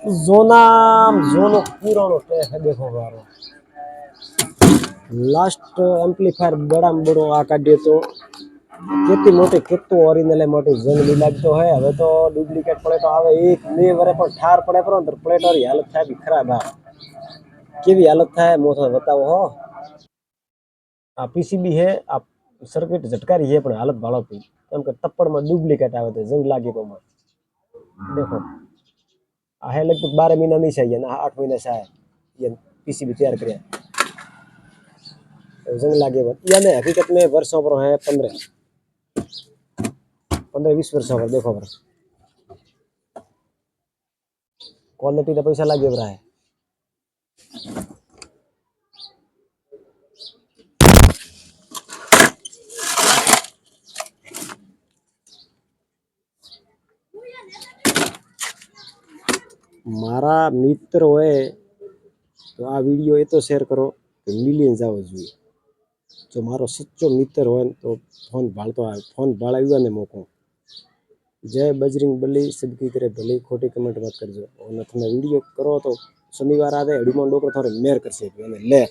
जोनो पुरानो ट्रैक है देखो गारो लास्ट एम्पलीफायर बड़ा में बड़ो आ काढ्यो तो केती मोटी केतो ओरिजिनल मोटी जंगली लागतो है હવે તો ડુપ્લિકેટ પ્લેટો આવે એક બે વરે પણ ઠાર પડે પર અંદર પ્લેટોની હાલત થાય બી ખરાબ આ કેવી હાલત થાય મોથો બતાવો હો આ પીસીબી है આ सर्किट झटकारी है પણ हालत भालो थी કેમ કે તપ્પડ માં ડુપ્લિકેટ આવે તો જંગ લાગે તો देखो आ है लगभग 12 महीना नहीं चाहिए ना 8 महीने से है ये पीसीबी तैयार करे जंग लागे यानी हकीकत में वर्षों पर है 15 20 वर्षों पर देखो पर क्वालिटी का पैसा लागे रहा है मारा मित्र होए तो आ वीडियो ये तो शेयर करो कि मिलियन जाव જોઈએ जो मारो सच्चो मित्र हो तो फोन भालतो आ फोन भाळाव्यो ने मोको जय बजरंग बली सबकी करे भली खोटी कमेंट मत करजो और તમે વિડિયો કરો તો શનિવાર આવે હડીમાં ડોકરો થોરે મેર કરશે અને લે